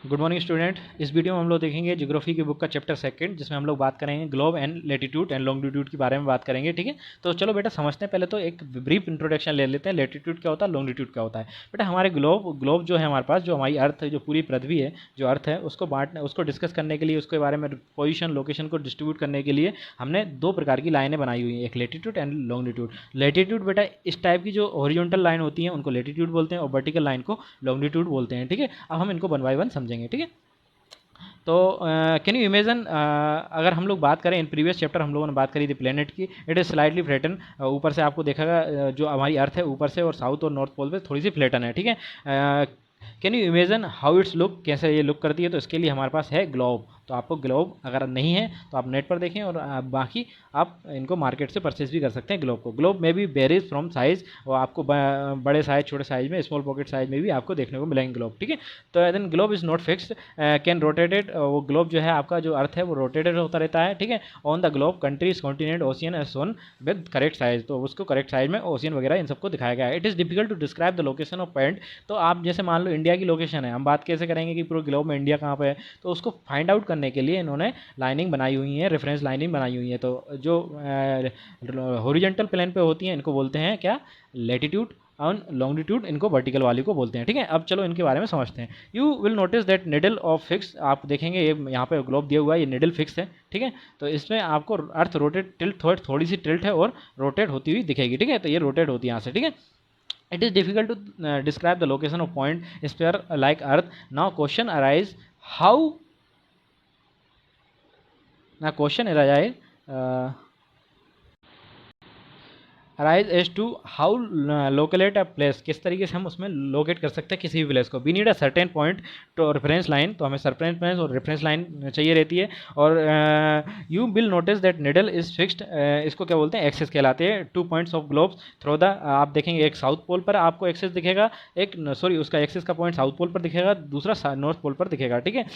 Good morning student. इस video में हम लोग देखेंगे ज्योग्राफी की बुक का चैप्टर सेकंड, जिसमें हम लोग बात करेंगे globe and latitude and longitude के बारे में बात करेंगे। ठीक है, तो चलो बेटा समझते हैं। पहले तो एक ब्रीफ इंट्रोडक्शन ले लेते हैं। लेटीट्यूड क्या होता है, लॉन्गिट्यूड क्या होता है। बेटा हमारे ग्लोब जो है हमारे पास, जो हमारी अर्थ है, जो पूरी पृथ्वी है, जो अर्थ है, उसको डिस्कस करने के लिए, उसके बारे में पोजिशन लोकेशन को डिस्ट्रीब्यूट करने के लिए हमने दो प्रकार की लाइनें बनाई हुई हैं, एक लेटीट्यूड एंड लॉन्गिट्यूड। लेटीट्यूड बेटा इस टाइप की जो हॉरिजॉन्टल लाइन होती है उनको लेटीट्यूड बोलते हैं, और वर्टिकल लाइन को लॉन्गिट्यूड बोलते हैं। ठीक है, अब हम इनको वन बाय वन समझेंगे। ठीक है, तो कैन यू इमेजिन, अगर हम लोग बात करें, इन प्रीवियस चैप्टर हम लोगों ने बात करी थी प्लेनेट की। It is slightly flatten. ऊपर से आपको देखेगा जो हमारी अर्थ है ऊपर से, और साउथ और नॉर्थ पोल पे थोड़ी सी फ्लैटन है। ठीक है, can you imagine how it's look, कैसे ये लुक करती है। तो इसके लिए हमारे पास है ग्लोब। तो आपको ग्लोब अगर नहीं है तो आप नेट पर देखें, और बाकी आप इनको मार्केट से परचेज भी कर सकते हैं ग्लोब को। ग्लोब में भी वेरीज फ्रॉम साइज, और आपको बड़े साइज, छोटे साइज में, स्मॉल पॉकेट साइज में भी आपको देखने को मिलेंगे ग्लोब। ठीक है, तो then globe is not fixed, can rotated. वो ग्लोब जो है आपका जो अर्थ है वो रोटेटेड होता रहता है। ठीक है, on the globe countries, continent, ocean as shown with correct size. तो उसको करेक्ट साइज में ओशियन वगैरह इन सबको दिखाया गया है। It is difficult to describe the location of point. तो आप जैसे मान लो इंडिया की लोकेशन है, हम बात कैसे करेंगे कि पूरे ग्लोब में इंडिया कहाँ पे है। तो उसको फाइंड आउट करने के लिए इन्होंने लाइनिंग बनाई हुई है, रेफरेंस लाइनिंग बनाई हुई है। तो जो हॉरिजॉन्टल प्लेन पे होती हैं इनको बोलते हैं क्या, लेटीट्यूड, और लॉन्गिट्यूड इनको वर्टिकल वाली को बोलते हैं। ठीक है, अब चलो इनके बारे में समझते हैं। You will notice that needle of fix, आप देखेंगे ये यहाँ पे ग्लोब दिया हुआ है, ये निडल फिक्स है। ठीक है, तो इसमें आपको अर्थ रोटेट टिल्ट, थोड़ी सी टिल्ट है और रोटेट होती हुई दिखेगी। ठीक है, तो ये रोटेट होती है यहाँ से। ठीक है, it is difficult to describe the location of point sphere like earth. Now how question arise arise as to how locate a place, किस तरीके से हम उसमें लोकेट कर सकते हैं किसी भी प्लेस को। We need a certain point to reference line, तो हमें सर्टेन पॉइंट और रेफरेंस लाइन चाहिए रहती है। और you will notice that needle is fixed, इसको क्या बोलते हैं, एक्सेस कहलाते हैं। 2 points of globe through the, आप देखेंगे एक साउथ पोल पर आपको एक्सेस दिखेगा, एक सॉरी उसका एक्सेस का पॉइंट साउथ पोल पर दिखेगा, दूसरा नॉर्थ पोल पर दिखेगा। ठीक है,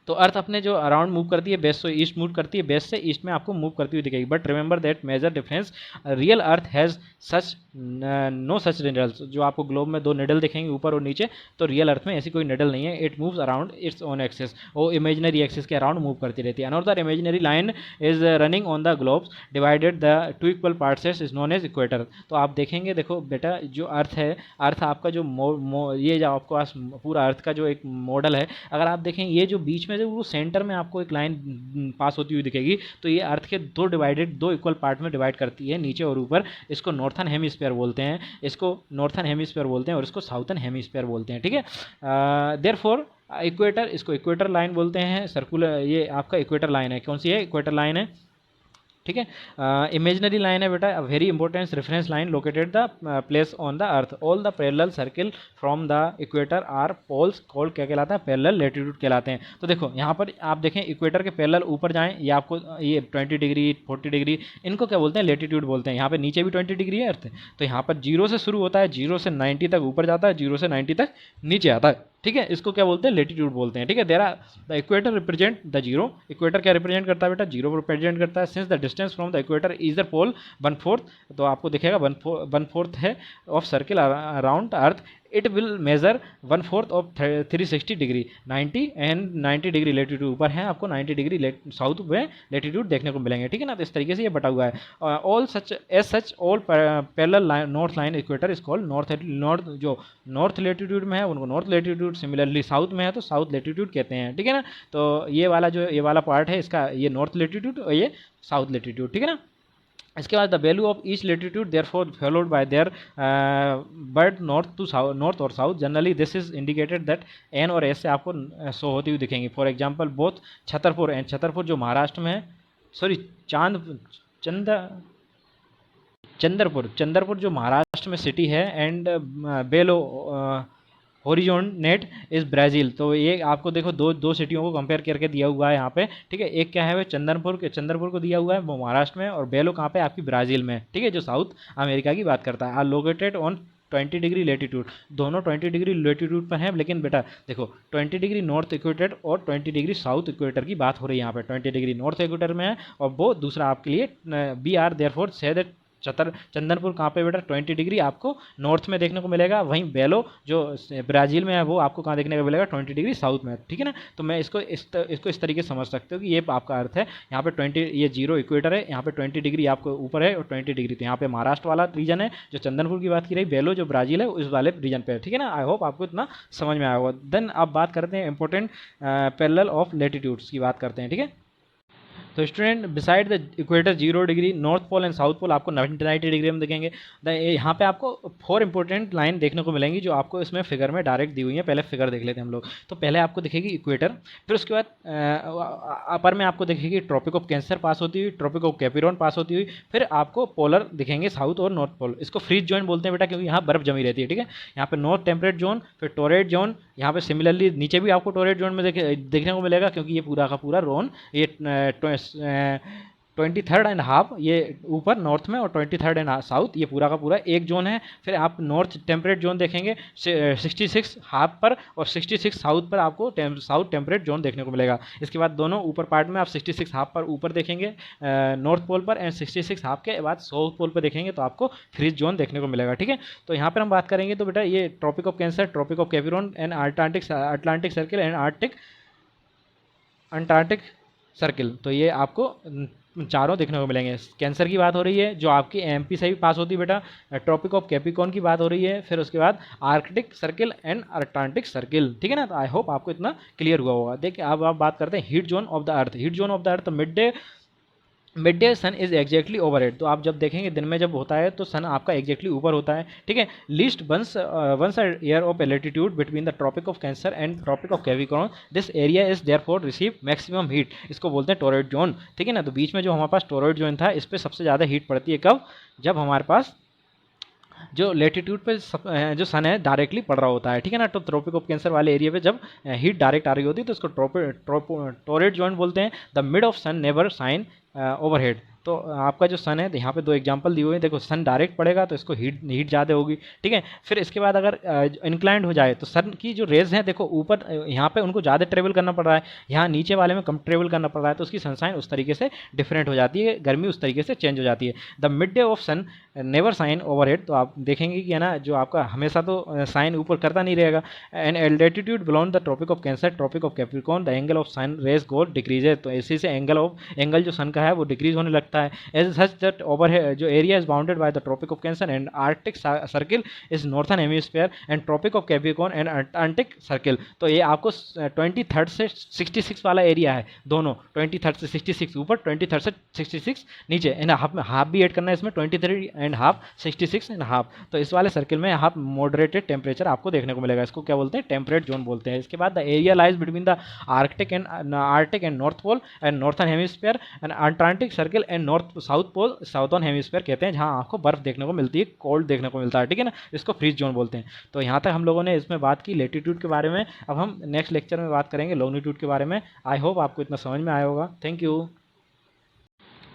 तो अर्थ अपने जो अराउंड मूव करती है, वेस्ट से ईस्ट मूव करती है, वेस्ट से ईस्ट में आपको मूव करती हुई दिखेगी। But remember that major difference, real earth has such no such needles. जो आपको ग्लोब में दो निडल दिखेंगे ऊपर और नीचे, तो रियल अर्थ में ऐसी कोई निडल नहीं है। It moves around its own axis, वो इमेजनरी एक्सेस के अराउंड मूव करती रहती है। Another imaginary line is running on the globes divided the two equal parts is known as equator. तो आप देखेंगे, देखो बेटा जो अर्थ है, अर्थ आपका जो ये जो आपको पास पूरा अर्थ का जो एक मॉडल है, अगर आप देखें ये जो बीच में जो वो सेंटर में आपको एक लाइन पास होती हुई दिखेगी, तो ये अर्थ के दो इक्वल पार्ट में डिवाइड करती है, नीचे और ऊपर। इसको नॉर्थन हेमिस्फीयर बोलते हैं, इसको नॉर्थन हेमिस्फीयर बोलते हैं, और इसको साउथन हेमिस्फीयर बोलते हैं। ठीक है, देयरफॉर इक्वेटर, इसको इक्वेटर लाइन बोलते हैं। सर्कुलर, ये आपका इक्वेटर लाइन है, कौन सी है, इक्वेटर लाइन है। ठीक है, इमेजनरी लाइन है बेटा, very important reference line located the place on the earth. All the parallel circle from the equator are poles called, क्या कहलाता है, पैरेलल लेटीट्यूड कहलाते हैं। तो देखो यहाँ पर आप देखें, इक्वेटर के पैरेलल ऊपर जाएं, ये आपको ये 20 डिग्री 40 डिग्री, इनको क्या बोलते हैं, लेटीट्यूड बोलते हैं। यहाँ पे नीचे भी 20 डिग्री है अर्थ, तो यहाँ पर 0 से शुरू होता है, 0 से 90 तक ऊपर जाता है, 0 से 90 तक नीचे आता है। ठीक है, इसको क्या बोलते हैं, लेटीट्यूड बोलते हैं। ठीक है, there are the equator represent the zero. Equator क्या रिप्रेजेंट करता है बेटा, जीरो रिप्रेजेंट करता है। Since the distance from the equator is the pole 1/4, तो आपको दिखेगा 1/4 है of circle around earth. It will measure 1/4 of 360 degree, 90 degree latitude ऊपर है, आपको 90 डिग्री साउथ में लेटीट्यूड देखने को मिलेंगे। ठीक है ना, तो इस तरीके से ये बटा हुआ है। All such all parallel north line equator is called north. जो नॉर्थ लेटीट्यूड में है उनको नॉर्थ लेटीट्यूड, सिमिलरली साउथ में है तो साउथ लेटीट्यूड कहते हैं। ठीक है ना, तो ये वाला पार्ट है इसका, ये नॉर्थ लेटीट्यूड और ये साउथ लेटीट्यूड। ठीक है ना, इसके बाद the value of each latitude there for followed by there but north और south. Generally this is indicated that N और एस से आपको शो होती हुई दिखेंगी। For example both Chhatarpur and, Chhatarpur जो महाराष्ट्र में है, सॉरी चंद्रपुर जो महाराष्ट्र में सिटी है, and below horizon net is Brazil. तो ये आपको देखो दो सिटियों को कंपेयर करके दिया हुआ है यहाँ पे। ठीक है, एक क्या है वो चंद्रपुर को दिया हुआ है, वो महाराष्ट्र में, और बेलो कहाँ पे, आपकी ब्राज़ील में। ठीक है, जो साउथ अमेरिका की बात करता है। Are located on 20 degree latitude, दोनों 20 डिग्री लेटीट्यूड पर हैं। लेकिन बेटा देखो 20 डिग्री नॉर्थ इक्वेटर और 20 डिग्री साउथ इक्वेटर की बात हो रही है यहाँ पे। 20 डिग्री नॉर्थ इक्वेटर में है, और वो दूसरा आपके लिए be are therefore say that Chandanpur कहाँ पे बेटा 20 डिग्री आपको नॉर्थ में देखने को मिलेगा, वहीं बेलो जो ब्राज़ील में है वो आपको कहाँ देखने को मिलेगा 20 डिग्री साउथ में, ठीक है ना। तो मैं इसको इस तरीके से समझ सकते हो कि ये आपका अर्थ है। यहाँ पे 20 ये जीरो इक्वेटर है, यहाँ पे 20 डिग्री आपको ऊपर है और 20 डिग्री, तो यहाँ पे महाराष्ट्र वाला रीजन है जो चंदनपुर की बात की रही, बेलो जो ब्राज़ील है उस वाले रीजन पे है, ठीक है ना। आई होप आपको इतना समझ में आया होगा। देन अब बात करते हैं इंपॉर्टेंट पैरेलल ऑफ लेटीट्यूड्स की बात करते हैं, ठीक है। तो student beside the equator 0 degree north pole and south pole आपको 90 डिग्री में दिखेंगे। यहाँ पे आपको 4 इंपॉर्टेंट लाइन देखने को मिलेंगी जो आपको इसमें फिगर में डायरेक्ट दी हुई है। पहले फिगर देख लेते हैं हम लोग। तो पहले आपको दिखेगी इक्वेटर, फिर उसके बाद अपर में आपको दिखेगी ट्रॉपिक ऑफ कैंसर पास होती हुई, ट्रॉपिक ऑफ कैप्रिकॉर्न पास होती हुई, फिर आपको पोलर दिखेंगे साउथ और नॉर्थ पोल। इसको फ्रीज जोन बोलते हैं बेटा क्योंकि यहाँ बर्फ जमी रहती है, ठीक है। यहाँ पे नॉर्थ टेम्परेट जोन, फिर टोरेट जोन, यहाँ पे सिमिलरली नीचे भी आपको टोरेट जोन में देखने को मिलेगा क्योंकि ये पूरा का पूरा रोन ये 23rd एंड हाफ ये ऊपर नॉर्थ में और 23rd एंड साउथ ये पूरा का पूरा एक जोन है। फिर आप नॉर्थ टेम्परेट जोन देखेंगे 66 हाफ पर और 66 साउथ पर आपको साउथ टेम्परेट जोन देखने को मिलेगा। इसके बाद दोनों ऊपर पार्ट में आप 66 हाफ पर ऊपर देखेंगे नॉर्थ पोल पर एंड 66 हाफ के बाद साउथ पोल पर देखेंगे तो आपको फ्रीज जोन देखने को मिलेगा, ठीक है। तो यहाँ पर हम बात करेंगे तो बेटा ये Tropic of Cancer, Tropic of Capricorn and Atlantic circle and Antarctic circle, तो ये आपको चारों देखने को मिलेंगे। कैंसर की बात हो रही है जो आपकी एमपी से भी पास होती है बेटा, ट्रॉपिक ऑफ कैप्रिकॉर्न की बात हो रही है, फिर उसके बाद Arctic circle and Atlantic circle, ठीक है ना। तो आई होप आपको इतना क्लियर हुआ होगा। देखिए अब आप बात करते हैं heat zone of the earth. Heat zone of the earth mid day sun is exactly over head. तो आप जब देखेंगे दिन में जब होता है तो सन आपका एग्जैक्टली ऊपर होता है, ठीक है। Least once year of altitude between the Tropic of Cancer and Tropic of Capricorn this area is therefore receive maximum heat. इसको बोलते हैं टोरेट जोन, ठीक है ना। तो बीच में जो हमारे पास टोरेट जोन था इस पर सबसे ज़्यादा हीट पड़ती है कब, जब हमारे पास जो लेटीट्यूड पे जो सन है डायरेक्टली पड़ रहा होता है, ठीक है ना। तो ट्रॉपिक ऑफ कैंसर वाले एरिया पे जब हीट डायरेक्ट आ रही होती है तो इसको टोरेट जोन बोलते हैं। The mid of sun never shine overhead. तो आपका जो सन है यहाँ पे दो एग्जांपल दिए हुए हैं, देखो सन डायरेक्ट पड़ेगा तो इसको हीट ज़्यादा होगी, ठीक है। फिर इसके बाद अगर इंक्लाइंड हो जाए तो सन की जो रेज हैं देखो ऊपर यहाँ पे उनको ज़्यादा ट्रेवल करना पड़ रहा है, यहाँ नीचे वाले में कम ट्रेवल करना पड़ रहा है, तो उसकी सनसाइन उस तरीके से डिफरेंट हो जाती है, गर्मी उस तरीके से चेंज हो जाती है। The mid day of sun never shine overhead. तो आप देखेंगे कि है ना जो आपका हमेशा तो साइन ऊपर करता नहीं रहेगा। And altitude belong the Tropic of Cancer, Tropic of Capricorn the angle of sun rays goal decreases. तो इसी से एंगल जो सन का है वो डिक्रीज होने लगता है। एज सच दैट ओवर जो area is bounded by the Tropic of Cancer and Arctic circle is northern hemisphere and Tropic of Capricorn and Atlantic circle. तो ये आपको 23rd से 66 वाला एरिया है, दोनों 23rd से 66 ऊपर, 23rd से 66 नीचे, एंड हाफ भी ऐड करना है इसमें, 23 एंड हाफ, 66 एंड हाफ। तो इस वाले सर्किल में हाफ मॉडरेटेड टेम्परेचर आपको देखने को मिलेगा, इसको क्या बोलते हैं, टेम्परेट जोन बोलते हैं। इसके बाद the area lies between the Arctic and north pole and northern hemisphere and Atlantic circle and north south pole southern hemisphere कहते हैं, जहां आपको बर्फ देखने को मिलती है, कोल्ड देखने को मिलता है, ठीक है ना। इसको फ्रीज जोन बोलते हैं। तो यहाँ तक हम लोगों ने इसमें बात की लेटीट्यूड के बारे में। अब हम नेक्स्ट लेक्चर में बात करेंगे लॉन्गिट्यूड के बारे में। आई होप आपको इतना समझ में आया होगा। Thank you.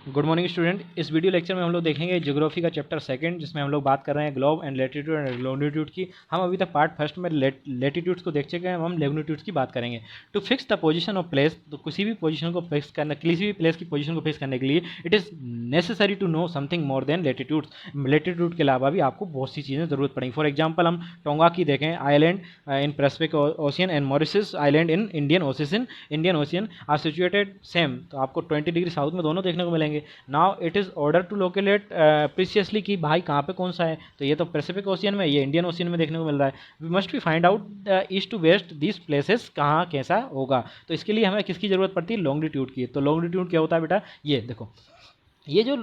Good morning student. इस वीडियो लेक्चर में हम लोग देखेंगे ज्योग्राफी का चैप्टर 2 जिसमें हम लोग बात कर रहे हैं globe and latitude and longitude की। हम अभी तक पार्ट 1 में लेटीट्यूड्स को देख चुके हैं, हम लॉन्गिट्यूड्स की बात करेंगे। To fix the position of place, तो किसी भी पोजीशन को फिक्स करना, किसी भी प्लेस की पोजीशन को फिक्स करने के लिए it is necessary to know something more than latitudes. Latitude के अलावा भी आपको बहुत सी चीज़ें ज़रूरत पड़ेंगी। फॉर एग्जाम्पल हम टोंगा की देखें, island in Pacific ocean and Mauritius island in Indian ocean are situated same. तो आपको 20 डिग्री साउथ में दोनों देखने को मिलेंगे। Now it is order to locate precisely कि भाई कहाँ पे कौन सा है, तो ये तो पैसिफिक ओशियन में, ये इंडियन ओशियन में देखने को मिल रहा है। We must be find out east to west this places कहाँ कैसा होगा। तो इसके लिए हमें किसकी ज़रूरत पड़ती है, लॉन्गिट्यूड की। तो लॉन्गिट्यूड क्या होता है बेटा, ये देखो, ये जो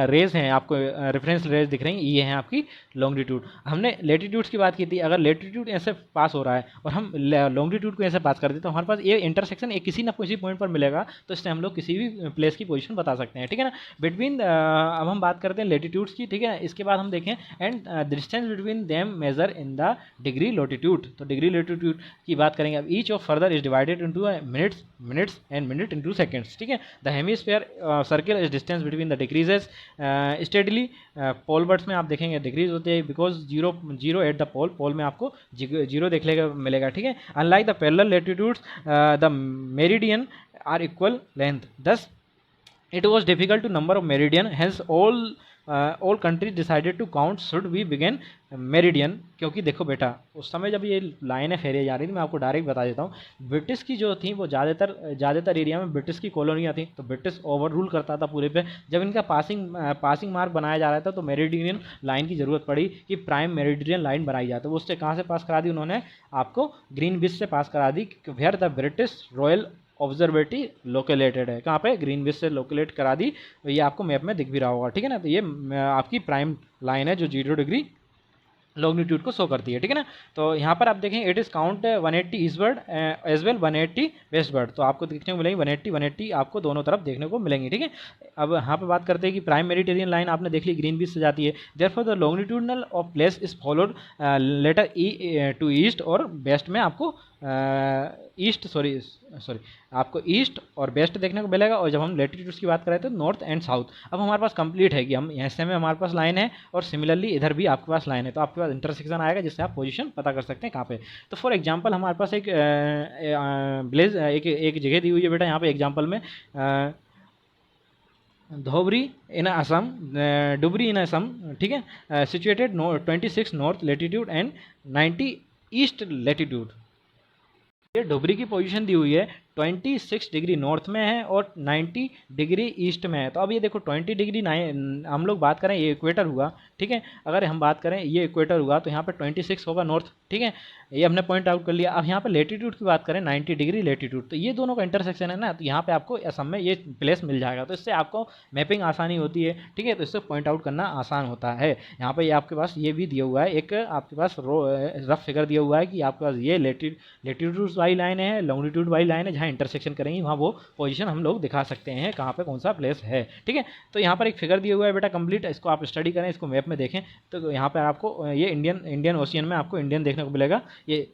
रेज हैं आपको रेफरेंस रेज दिख रही हैं, ये हैं आपकी लॉन्गिट्यूड। हमने लेटीट्यूड्स की बात की थी, अगर लेटीट्यूड ऐसे पास हो रहा है और हम लॉन्गिट्यूड को ऐसे पास कर दें तो हमारे पास ये इंटरसेक्शन एक किसी ना किसी पॉइंट पर मिलेगा, तो इससे हम लोग किसी भी प्लेस की पोजीशन बता सकते हैं, ठीक है ना। बिटवीन अब हम बात करते हैं लेटीट्यूड्स की, ठीक है। इसके बाद हम देखें and distance between them measure in the degree latitude. तो डिग्री लॉटिट्यूड की बात करेंगे। अब each of further is divided into minutes and minute into seconds, ठीक है। The hemisphere circle is distance between decreases steadily. Polewards में आप देखेंगे डिक्रीज होते हैं because zero at the pole में आपको जीरो देखने को मिलेगा, ठीक है। Unlike the parallel latitudes the meridian are equal length, thus it was difficult to number of meridian, hence all all countries decided to count should we begin meridian, क्योंकि देखो बेटा उस समय जब ये लाइनें फेरी जा रही थी, मैं आपको डायरेक्ट बता देता हूँ, ब्रिटिश की जो थी वो ज़्यादातर एरिया में ब्रिटिश की कॉलोनियाँ थी, तो ब्रिटिश ओवर रूल करता था पूरे पे। जब इनका पासिंग मार्क बनाया जा रहा था तो मेरिडियन लाइन की ज़रूरत पड़ी कि प्राइम मेरिडियन लाइन बनाई जाए, तो वो उससे कहाँ से पास करा दी उन्होंने, आपको ग्रीनविच से पास करा दी, where the British Royal Observatory located है, कहाँ पे, ग्रीनविच से लोकेट करा दी। ये आपको मैप में दिख भी रहा होगा, ठीक है ना। तो ये आपकी प्राइम लाइन है जो 0 डिग्री लॉन्गिट्यूड को शो करती है, ठीक है ना। तो यहाँ पर आप देखें it is count 180 eastward as well 180 westward, तो आपको देखने को मिलेंगी 180 आपको दोनों तरफ देखने को मिलेंगी, ठीक है। अब यहाँ पे बात करते हैं कि प्राइम मेडिटेरियन लाइन आपने देख ली ग्रीनविच से जाती है, therefore the longitudinal of place is followed letter E to east और वेस्ट में आपको ईस्ट सॉरी आपको ईस्ट और वेस्ट देखने को मिलेगा। और जब हम लेटीट्यूड्स की बात करें तो नॉर्थ एंड साउथ। अब हमारे पास कंप्लीट है कि हम ऐसे में हमारे पास लाइन है और सिमिलरली इधर भी आपके पास लाइन है, तो आपके पास इंटरसेक्शन आएगा जिससे आप पोजीशन पता कर सकते हैं कहाँ पे। तो फॉर एग्जांपल हमारे पास एक एक जगह दी हुई है बेटा, यहाँ पे एग्जांपल में धोबरी इन असम, डुबरी इन असम, ठीक है, situated 26 north latitude and 90 east latitude. ये डुबरी की पोजीशन दी हुई है 26 डिग्री नॉर्थ में है और 90 डिग्री ईस्ट में है। तो अब ये देखो 20 डिग्री हम लोग बात करें ये इक्वेटर हुआ, ठीक है, अगर हम बात करें ये इक्वेटर हुआ तो यहाँ पे 26 होगा नॉर्थ, ठीक है, ये हमने पॉइंट आउट कर लिया। अब यहाँ पे लेटीट्यूड की बात करें 90 डिग्री लेटीट्यूड, तो ये दोनों का इंटरसेक्शन है ना, तो यहाँ पे आपको असम में ये प्लेस मिल जाएगा, तो इससे आपको मैपिंग आसानी होती है, ठीक है, तो इससे पॉइंट आउट करना आसान होता है। यहाँ पे आपके पास ये भी दिया हुआ है, एक आपके पास रफ फिगर दिया हुआ है कि आपके पास ये लेटीट्यूड वाली लाइन है, लॉन्गिट्यूड वाली लाइन है, जहाँ इंटरसेक्शन करेंगे वहाँ वो पोजीशन हम लोग दिखा सकते हैं कहाँ पे कौन सा प्लेस है, ठीक है। तो यहाँ पर एक फिगर दिया हुआ है बेटा कंप्लीट, इसको आप स्टडी करें, इसको मैप में देखें, तो यहाँ पर आपको ये इंडियन ओशियन में आपको इंडियन देखने को मिलेगा। ये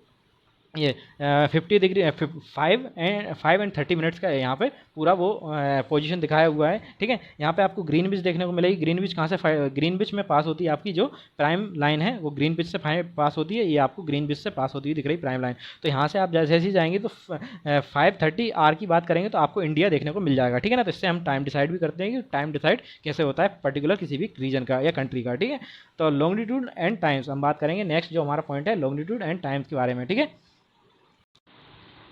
50 डिग्री 5 एंड 30 मिनट्स का यहाँ पे पूरा वो पोजीशन दिखाया हुआ है, ठीक है। यहाँ पे आपको ग्रीनविच देखने को मिलेगी, ग्रीनविच कहाँ से ग्रीनविच में पास होती है, आपकी जो प्राइम लाइन है वो ग्रीनविच से पास होती है, ये आपको ग्रीनविच से पास होती है दिख रही प्राइम लाइन। तो यहाँ से आप जैसे ही जाएंगे तो 5:30 आर की बात करेंगे तो आपको इंडिया देखने को मिल जाएगा, ठीक है ना। तो इससे हम टाइम डिसाइड भी करते हैं कि टाइम डिसाइड कैसे होता है पर्टिकुलर किसी भी रीजन का या कंट्री का, ठीक है। तो लॉन्गिट्यूड एंड टाइम्स हम बात करेंगे नेक्स्ट, जो हमारा पॉइंट है लॉन्गिट्यूड एंड टाइम्स के बारे में, ठीक है।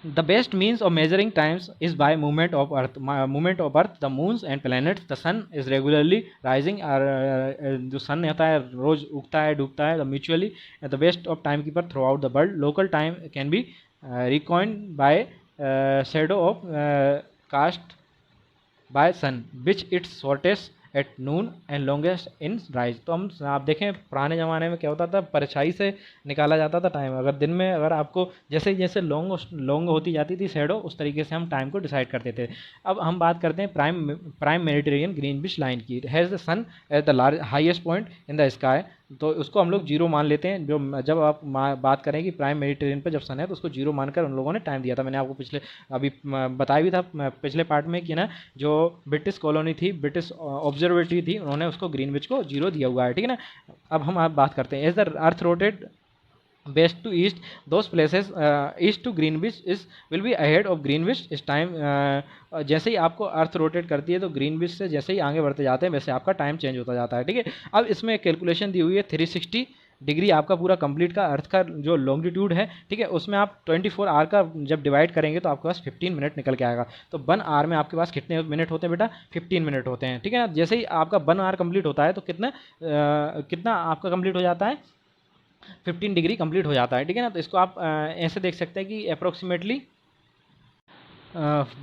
The best means of measuring times is by movement of Earth, the moons and planets. The sun is regularly rising और जो सन होता है रोज उगता है डूबता है। The mutually the best of timekeeper throughout the world. Local time can be reckoned by shadow of cast by sun, which its shortest at noon and longest in rise. तो हम आप देखें पुराने ज़माने में क्या होता था, परछाई से निकाला जाता था टाइम। अगर दिन में अगर आपको जैसे जैसे लॉन्ग होती जाती थी शैडो, उस तरीके से हम टाइम को डिसाइड करते थे। अब हम बात करते हैं प्राइम मेडिटेरियन ग्रीनविच लाइन की। Has the sun at the highest point in the sky, तो उसको हम लोग जीरो मान लेते हैं। जो जब आप बात करें कि प्राइम मेडिटेरियन पर जब सन है तो उसको जीरो मानकर उन लोगों ने टाइम दिया था। मैंने आपको पिछले अभी बताया भी था पिछले पार्ट में कि ना जो ब्रिटिश कॉलोनी थी, ब्रिटिश ऑब्जर्वेटरी थी, उन्होंने उसको ग्रीनविच को जीरो दिया हुआ है, ठीक है ना। अब हम आप बात करते हैं as the earth rotate west to east, those places east to greenwich is will be ahead of greenwich इस टाइम। जैसे ही आपको अर्थ रोटेट करती है तो ग्रीनविच से जैसे ही आगे बढ़ते जाते हैं वैसे आपका टाइम चेंज होता जाता है, ठीक है। अब इसमें कैलकुलेशन दी हुई है 360 डिग्री आपका पूरा कंप्लीट का अर्थ का जो लॉन्गिट्यूड है, ठीक है, उसमें आप 24 आवर का जब डिवाइड करेंगे तो आपके पास 15 मिनट निकल के आएगा। तो 1 आवर में आपके पास कितने मिनट होते हैं बेटा, 15 मिनट होते हैं, ठीक है ना। जैसे ही आपका 1 आवर कंप्लीट होता है तो कितना आपका कंप्लीट हो जाता है, 15 डिग्री कंप्लीट हो जाता है, ठीक है ना। तो इसको आप ऐसे देख सकते हैं कि अप्रोक्सीमेटली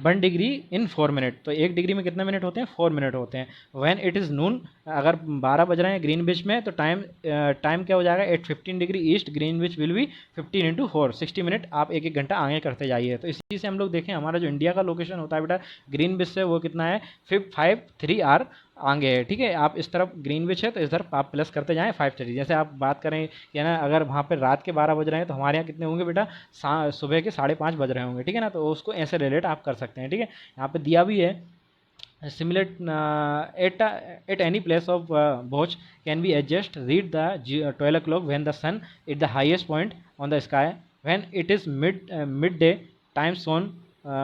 1 डिग्री इन 4 मिनट, तो 1 डिग्री में कितने मिनट होते हैं, 4 मिनट होते हैं। व्हेन इट इज़ नून, अगर 12 बज रहे हैं ग्रीनविच में तो टाइम क्या हो जाएगा, at 15 degree east Greenwich will be 15 into 4, 60 minute आप एक घंटा आगे करते जाइए। तो इसी से हम लोग देखें हमारा जो इंडिया का लोकेशन होता है बेटा ग्रीनविच से वो कितना है 5-3 आवर आगे है, ठीक है। आप इस तरफ ग्रीनविच है तो इस तरफ आप प्लस करते जाएँ 5:30। जैसे आप बात करें कि ना अगर वहाँ पर रात के 12 बज रहे हैं तो हमारे यहाँ कितने होंगे बेटा, सुबह के 5:30 बज रहे होंगे, ठीक है ना। तो उसको ऐसे रिलेट आप कर सकते हैं, ठीक है। यहाँ पे दिया भी है similar at any place of Bhuj can be adjust read the 12 o'clock when the sun at the highest point on the sky, when it is midday time shown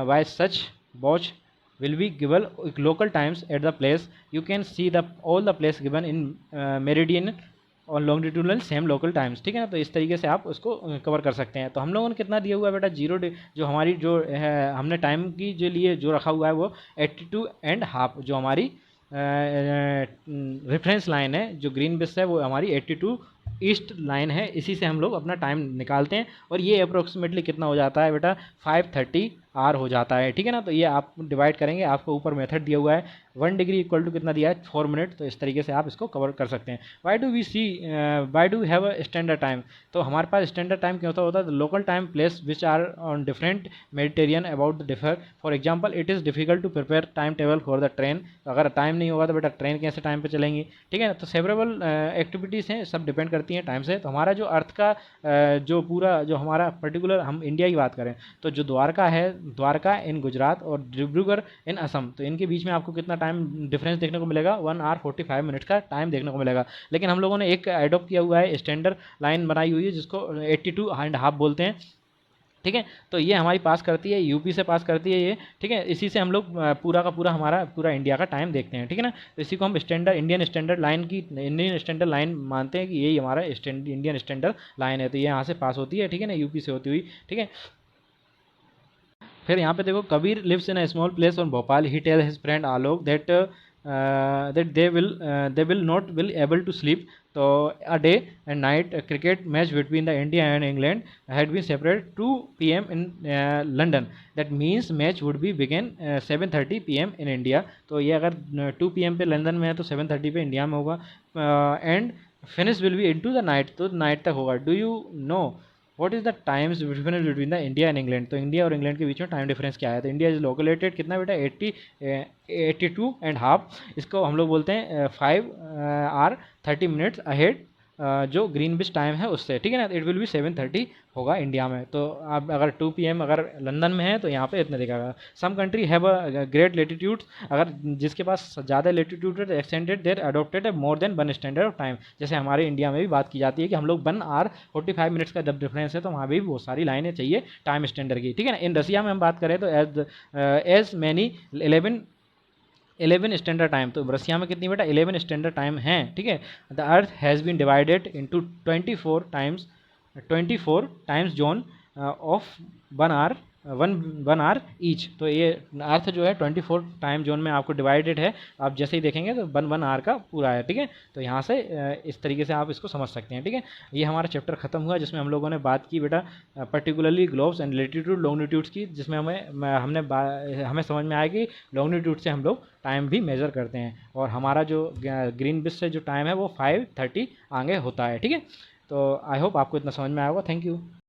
by such watch will be given local times at the place. You can see the all the place given in meridian और longitudinal same local times, ठीक है ना। तो इस तरीके से आप उसको कवर कर सकते हैं। तो हम लोगों ने कितना दिया हुआ है बेटा, जो हमारी जो है हमने टाइम की जो लिए जो रखा हुआ है वो 82.5, जो हमारी रेफरेंस लाइन है, जो ग्रीन बिस है वो हमारी 82 ईस्ट लाइन है। इसी से हम लोग अपना टाइम निकालते हैं और ये अप्रोक्सीमेटली कितना हो जाता है बेटा, 5:30 आर हो जाता है, ठीक है ना। तो ये आप डिवाइड करेंगे, आपको ऊपर मेथड दिया हुआ है 1 डिग्री इक्वल टू कितना दिया है, 4 मिनट। तो इस तरीके से आप इसको कवर कर सकते हैं। Why do have a standard time, तो हमारे पास स्टैंडर्ड टाइम क्यों होता है, local time place which are on different meridian about the differ. For example it is difficult to prepare time table for the train, अगर time नहीं होगा तो बेटा ट्रेन कैसे टाइम पे चलेंगी, ठीक है ना। तो सेवरेबल एक्टिविटीज़ हैं, सब डिपेंड करती हैं टाइम से। तो हमारा जो अर्थ का जो पूरा जो हमारा पर्टिकुलर, हम इंडिया की बात करें तो जो द्वारका है, द्वारका इन गुजरात और डिब्रूगढ़ इन असम, तो इनके बीच में आपको कितना टाइम डिफरेंस देखने को मिलेगा, 1 आवर 45 मिनट का टाइम देखने को मिलेगा। लेकिन हम लोगों ने एक एडॉप्ट किया हुआ है, स्टैंडर्ड लाइन बनाई हुई है जिसको 82.5 बोलते हैं, ठीक है। तो ये हमारी पास करती है, यूपी से पास करती है ये, ठीक है। इसी से हम लोग पूरा का पूरा हमारा पूरा इंडिया का टाइम देखते हैं, ठीक है ना। तो इसी को हम इंडियन स्टैंडर्ड लाइन मानते हैं कि यही हमारा इंडियन स्टैंडर्ड लाइन है। तो ये यहाँ से पास होती है, ठीक है ना, यूपी से होती हुई, ठीक है। फिर यहाँ पे देखो, Kabir lives in a small place on Bhopal, he tell his friend Alok that they will not will able to sleep. So a day and night a cricket match between the India and England had been separated 2 p.m. in London. That means match would be begin 7:30 p.m. in India. तो ये अगर 2 p.m. पे London में है तो 7:30 पे India में होगा, and finish will be into the night, तो नाइट तक होगा। Do you know what is the times difference between the India and England, तो इंडिया और इंग्लैंड के बीच में टाइम डिफरेंस क्या है। तो इंडिया इज लोकेटेड कितना बेटा, 82.5, इसको हम लोग बोलते हैं 5 आवर 30 मिनट्स अहेड, जो ग्रीन विच टाइम है उससे, ठीक है ना। इट विल बी 7:30 होगा इंडिया में। तो आप अगर 2 PM अगर लंदन में है तो यहाँ पे इतने दिखाएगा। Some country have a great latitude, अगर जिसके पास ज़्यादा latitude extended there adopted more than 1 standard of time. जैसे हमारे इंडिया में भी बात की जाती है कि हम लोग 1 आवर 45 मिनट्स का जब डिफरेंस है तो वहाँ भी बहुत सारी लाइनें चाहिए टाइम स्टैंडर्ड की, ठीक है ना। इन रसिया में हम बात करें तो एज मैनी 11 स्टैंडर्ड टाइम, तो रसिया में कितनी बेटा 11 स्टैंडर्ड टाइम है, ठीक है। The earth has been divided into 24 times zone of 1 hour each. तो ये अर्थ जो है 24 टाइम जोन में आपको डिवाइडेड है, आप जैसे ही देखेंगे तो 1 आवर का पूरा है, ठीक है। तो यहाँ से इस तरीके से आप इसको समझ सकते हैं, ठीक है। ये हमारा चैप्टर खत्म हुआ जिसमें हम लोगों ने बात की बेटा particularly globes and latitude longitudes की, जिसमें हमें समझ में आया कि लॉन्गिट्यूड से हम लोग टाइम भी मेज़र करते हैं, और हमारा जो ग्रीन बिस से जो टाइम है वो 5:30 आगे होता है, ठीक है। तो आई होप आपको इतना समझ में आया होगा। Thank you.